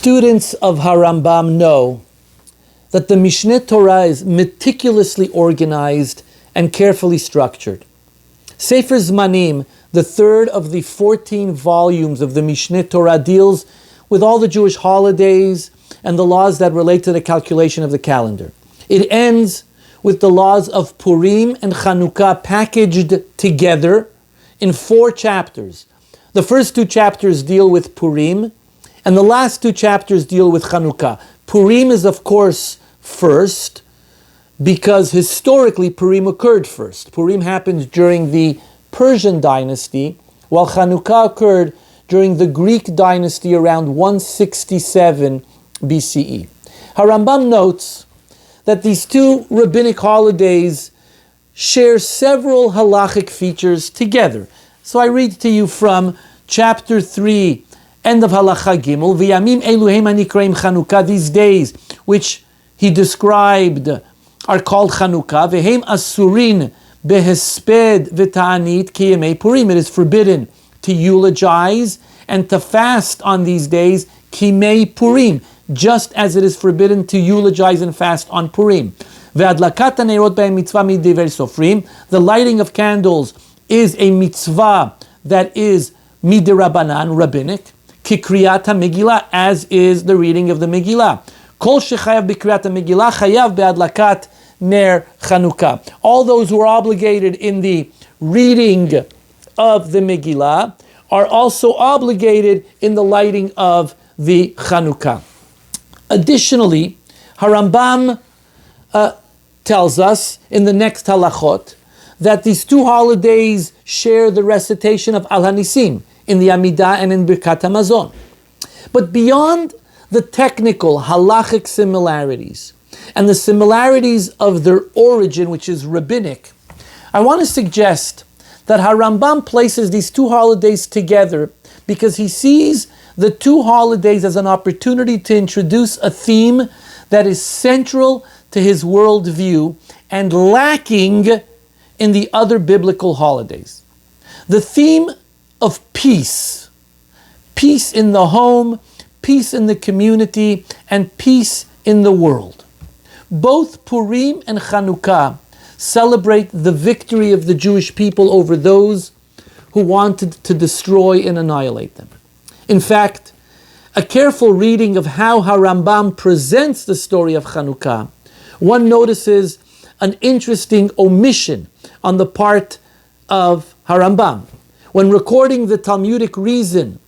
Students of Rambam know that the Mishneh Torah is meticulously organized and carefully structured. Sefer Zmanim, the third of the 14 volumes of the Mishneh Torah, deals with all the Jewish holidays and the laws that relate to the calculation of the calendar. It ends with the laws of Purim and Hanukah packaged together in 4 chapters. The first 2 chapters deal with Purim, and the last 2 chapters deal with Hanukah. Purim is, of course, first, because historically Purim occurred first. Purim happened during the Persian dynasty, while Hanukah occurred during the Greek dynasty around 167 BCE. Rambam notes that these 2 rabbinic holidays share several halachic features together. So I read to you from chapter 3, end of Halacha Gimel, Yamin Eluhem Anikreim Chanukah, these days which he described are called Chanukah, Vehem Asurin Behesped V'Ta'anit Kiyemei Purim. It is forbidden to eulogize and to fast on these days, Kiyemei Purim, just as it is forbidden to eulogize and fast on Purim. Ve'adlakat hanerot b'hem mitzvah midivrei sofrim. The lighting of candles is a mitzvah that is midirabanan, rabbinic, kikriyat ha-megillah, as is the reading of the Megillah. Kol shechayav b'kriyat ha-megillah chayav be'adlakat ner Chanukah. All those who are obligated in the reading of the Megillah are also obligated in the lighting of the Chanukah. Additionally, Rambam tells us in the next halachot that these 2 holidays share the recitation of Al Hanisim in the Amidah and in Birkat HaMazon. But beyond the technical halachic similarities and the similarities of their origin, which is rabbinic, I want to suggest that Rambam places these 2 holidays together because he sees the 2 holidays as an opportunity to introduce a theme that is central to his worldview and lacking in the other biblical holidays. The theme of peace. Peace in the home, peace in the community, and peace in the world. Both Purim and Chanukah celebrate the victory of the Jewish people over those who wanted to destroy and annihilate them. In fact, a careful reading of how Rambam presents the story of Chanukah, one notices an interesting omission on the part of Rambam. When recording the Talmudic reason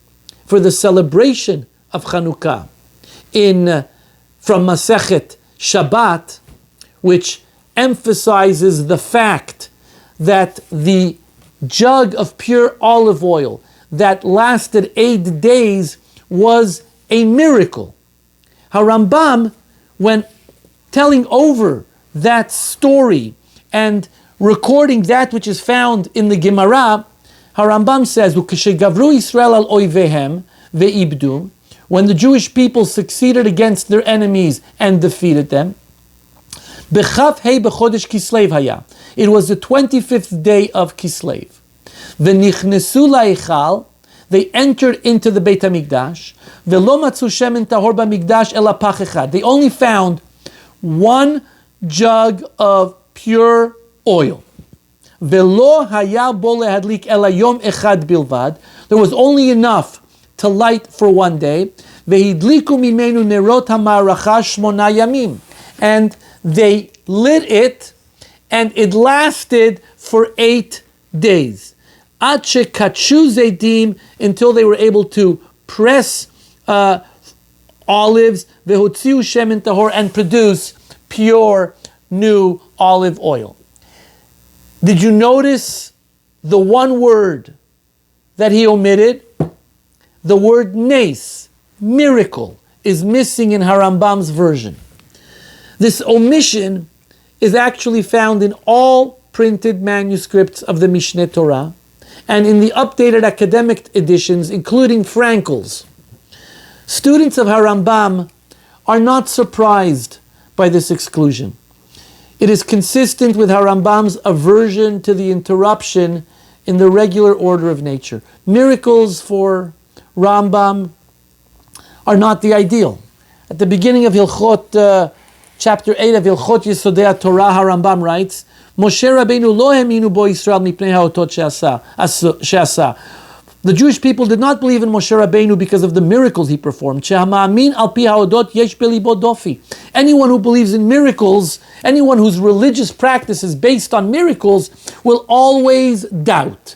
for the celebration of Chanukah from Masechet Shabbat, which emphasizes the fact that the jug of pure olive oil that lasted 8 days was a miracle. Rambam, when telling over that story and recording that which is found in the Gemara, Rambam says, "Ukeshegavru Yisrael al oivehem ve'ibdu," when the Jewish people succeeded against their enemies and defeated them, "Bechav hei bechodesh Kislev haya." It was the 25th day of Kislev. "V'nichnesu la'ichal," they entered into the Beit HaMikdash. "Ve'lo matzu shemen tahor b'mikdash ela pach echad." They only found 1 jug of pure oil. Velo haya bo lehadlik ela yom echad bilvad. There was only enough to light for 1 day. Vehidliku mimenu nerot hamaracha shmona yamim. And they lit it, and it lasted for 8 days. Ad shekatshu zeidim, until they were able to press olives, vehotziu shemen tahor, and produce pure new olive oil. Did you notice the one word that he omitted? The word nes, miracle, is missing in Rambam's version. This omission is actually found in all printed manuscripts of the Mishneh Torah and in the updated academic editions, including Frankel's. Students of Rambam are not surprised by this exclusion. It is consistent with Rambam's aversion to the interruption in the regular order of nature. Miracles for Rambam are not the ideal. At the beginning of Hilchot, chapter 8 of Hilchot Yesodei Torah, Rambam writes, Moshe Rabbeinu lo heminu bo Yisrael mipnei haotot she'asa. The Jewish people did not believe in Moshe Rabbeinu because of the miracles he performed. She'hama'amin al pi haodot yesh belibo dofi. Anyone who believes in miracles, anyone whose religious practice is based on miracles, will always doubt.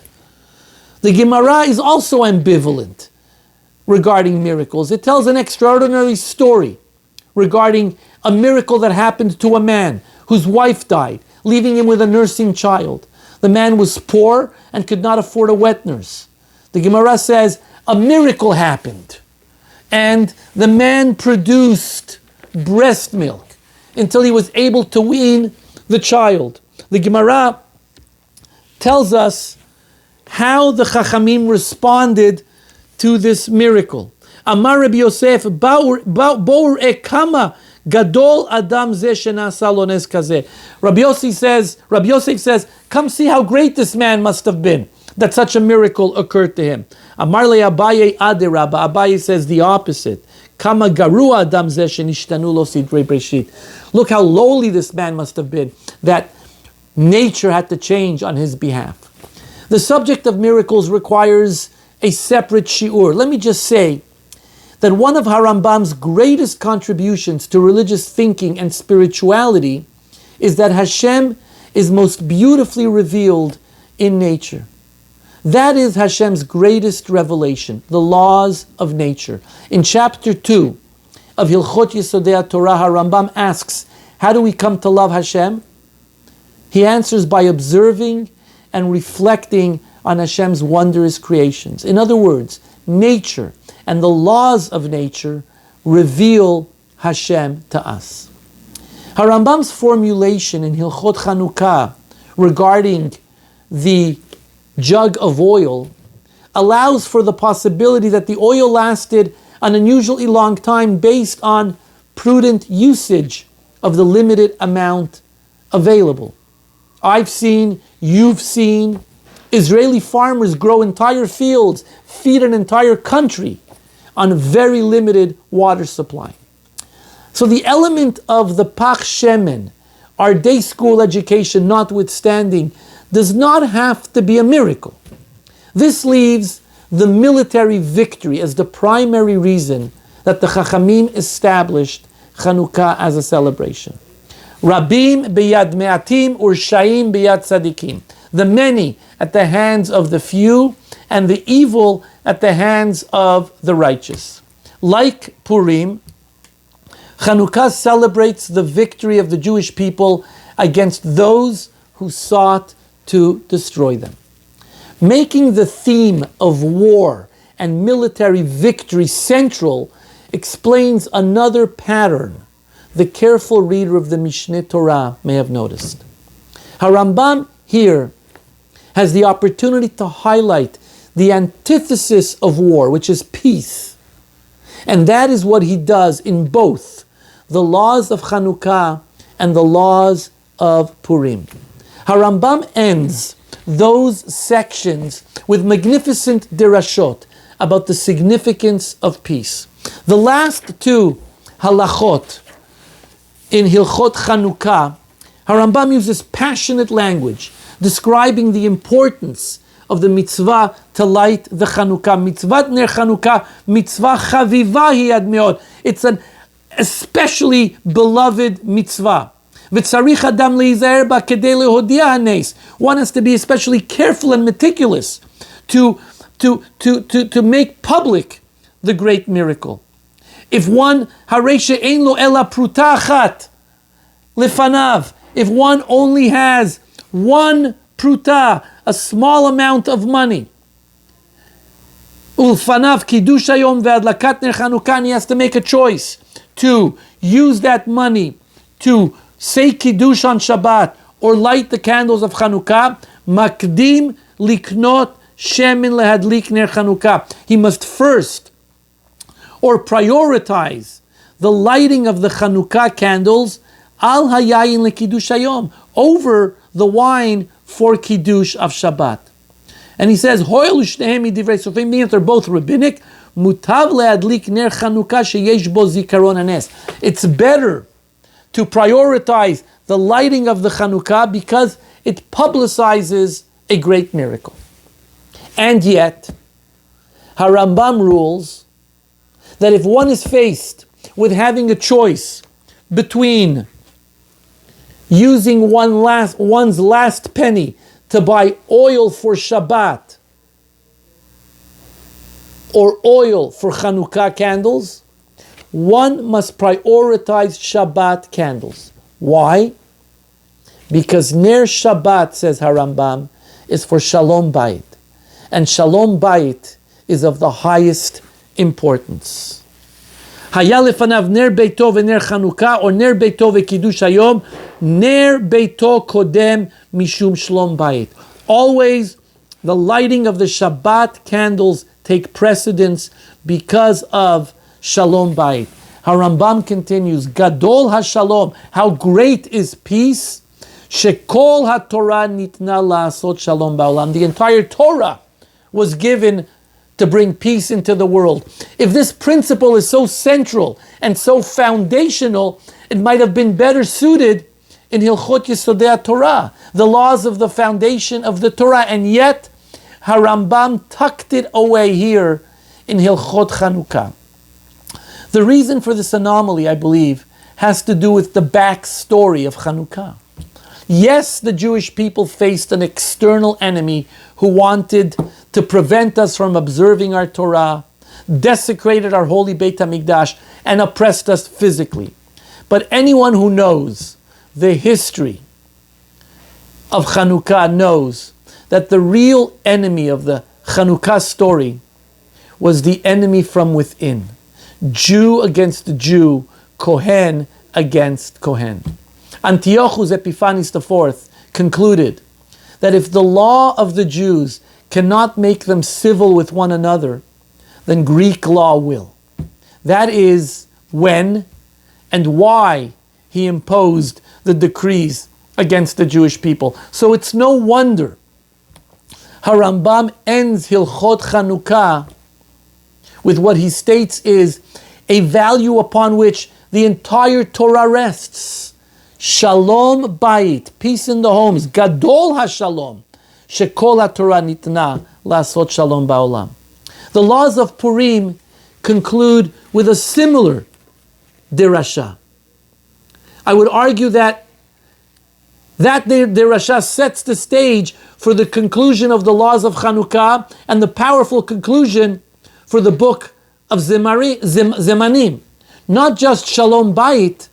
The Gemara is also ambivalent regarding miracles. It tells an extraordinary story regarding a miracle that happened to a man whose wife died, leaving him with a nursing child. The man was poor and could not afford a wet nurse. The Gemara says a miracle happened, and the man produced breast milk until he was able to wean the child. The Gemara tells us how the Chachamim responded to this miracle. Amar Rabbi Yosef, Baur ekama gadol adam ze shenasa lo nes kazeh. Rabbi Yosef says, come see how great this man must have been, that such a miracle occurred to him. Amar le Abaye aderabba. Abaye says the opposite. Kama garu adam ze shenishtanu lo sidrei breshit. Look how lowly this man must have been, that nature had to change on his behalf. The subject of miracles requires a separate shiur. Let me just say that one of Harambam's greatest contributions to religious thinking and spirituality is that Hashem is most beautifully revealed in nature. That is Hashem's greatest revelation, the laws of nature. In chapter 2 of Hilchot Yesodei Torah, Rambam asks, how do we come to love Hashem? He answers by observing and reflecting on Hashem's wondrous creations. In other words, nature and the laws of nature reveal Hashem to us. Harambam's formulation in Hilchot Hanukah regarding the jug of oil allows for the possibility that the oil lasted an unusually long time based on prudent usage of the limited amount available. I've seen, you've seen, Israeli farmers grow entire fields, feed an entire country on a very limited water supply. So the element of the Pach Shemen, our day school education notwithstanding, does not have to be a miracle. This leaves the military victory as the primary reason that the Chachamim established Chanukah as a celebration. Rabim biyad me'atim u'rshayim biyad tzadikim. The many at the hands of the few, and the evil at the hands of the righteous. Like Purim, Chanukah celebrates the victory of the Jewish people against those who sought to destroy them. Making the theme of war and military victory central explains another pattern the careful reader of the Mishneh Torah may have noticed. Harambam here has the opportunity to highlight the antithesis of war, which is peace. And that is what he does in both the laws of Chanukah and the laws of Purim. Harambam ends those sections with magnificent dirashot about the significance of peace. The last two halachot in Hilchot Chanukah, Harambam uses passionate language describing the importance of the mitzvah to light the Chanukah. Mitzvat ner Chanukah, mitzvah chaviva hi ad meod. It's an especially beloved mitzvah. V'tzarich adam leizaher ba kedei lehodia hanes. One has to be especially careful and meticulous to make public the great miracle. If one hareshe ein lo ela pruta achat lefanav, if one only has one pruta, a small amount of money, ulfanav kiddush hayom ve'adlakat ner Chanukah, he has to make a choice to use that money to say kiddush on Shabbat or light the candles of Chanukah. Makdim liknot shemin lehadlik ner Chanukah. He must first or prioritize the lighting of the Chanukah candles al hayayin lekiddush hayom, over the wine for kiddush of Shabbat. And he says, hoil u'shneihem midivrei sofrim, meaning they're both rabbinic. mutav leadlik ner Chanukah sheyesh bo zikaron hanes. It's better to prioritize the lighting of the Chanukah because it publicizes a great miracle. And yet, Rambam rules that if one is faced with having a choice between using one's last penny to buy oil for Shabbat or oil for Chanukah candles, one must prioritize Shabbat candles. Why? Because Ner Shabbat, says Rambam, is for Shalom Bayit. And Shalom Bayit is of the highest importance. Haya lefanav ner beito v'ner Chanukah, or ner beito v'kiddush hayom, ner beito kodem mishum shalom bayit. Always the lighting of the Shabbat candles take precedence because of shalom bayit. Rambam continues, Gadol HaShalom, how great is peace, Shekol HaTorah nitna la'asot shalom ba'olam. The entire Torah was given to bring peace into the world. If this principle is so central and so foundational, it might have been better suited in Hilchot Yesodei Torah, the laws of the foundation of the Torah, and yet Rambam tucked it away here in Hilchot Chanukah. The reason for this anomaly, I believe, has to do with the backstory of Chanukah. Yes, the Jewish people faced an external enemy who wanted to prevent us from observing our Torah, desecrated our holy Beit HaMikdash, and oppressed us physically. But anyone who knows the history of Chanukah knows that the real enemy of the Chanukah story was the enemy from within. Jew against Jew, Kohen against Kohen. Antiochus Epiphanes IV concluded that if the law of the Jews cannot make them civil with one another, then Greek law will. That is when and why he imposed the decrees against the Jewish people. So it's no wonder Rambam ends Hilchot Chanukah with what he states is a value upon which the entire Torah rests. Shalom Bayit, peace in the homes, Gadol HaShalom, Shekol HaTorah nitna la'asot shalom ba'olam. The laws of Purim conclude with a similar derasha. I would argue that derasha sets the stage for the conclusion of the laws of Chanukah and the powerful conclusion for the book of Zemanim. Not just Shalom Bayit,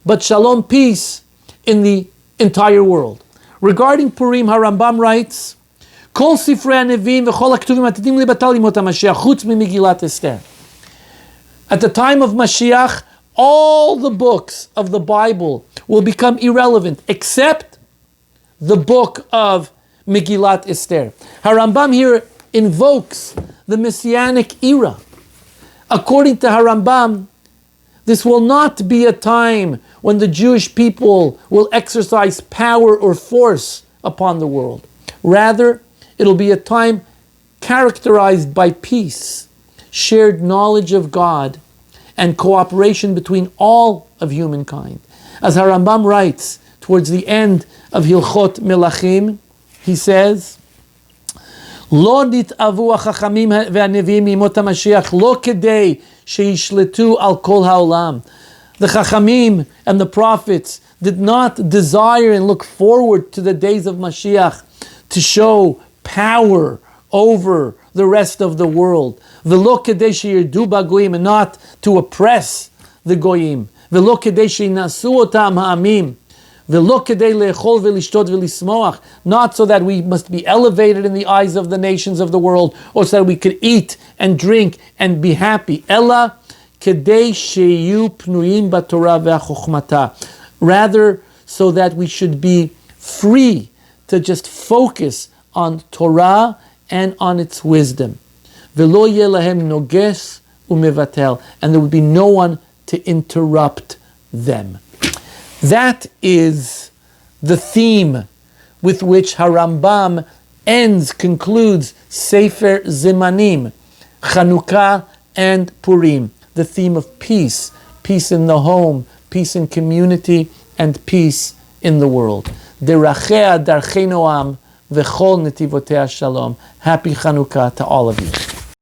but Shalom peace in the entire world. Regarding Purim, Rambam writes, Kol Sifrei HaNevi'im v'chol HaKtuvim atidim libatal imot HaMashiach chutz miMegillat Esther. At the time of Mashiach, all the books of the Bible will become irrelevant except the book of Megillat Esther. Rambam here invokes the Messianic era. According to Rambam, this will not be a time when the Jewish people will exercise power or force upon the world. Rather, it'll be a time characterized by peace, shared knowledge of God, and cooperation between all of humankind. As Rambam writes towards the end of Hilchot Melachim, he says, Lo nit'avu hachachamim ve'aneviim mimot HaMashiach lo kedei sheishletu al kol ha'olam. The Chachamim and the prophets did not desire and look forward to the days of Mashiach to show power over the rest of the world. V'lo kedei sheyirdu ba'goyim, and not to oppress the goyim. V'lo kedei sheinasu otam ha'amim. V'lo kedei le'echol v'lishtot v'lismoach, not so that we must be elevated in the eyes of the nations of the world, or so that we could eat and drink and be happy. Ella kedei sheyu pnuyim b'Torah ve'chokhmata. Rather, so that we should be free to just focus on Torah and on its wisdom. V'lo yeh lahem noges u'mevatel, and there would be no one to interrupt them. That is the theme with which Rambam concludes Sefer Zemanim, Chanukah and Purim, the theme of peace, peace in the home, peace in community, and peace in the world. Derachea darchei noam v'chol netivotea shalom. Happy Chanukah to all of you.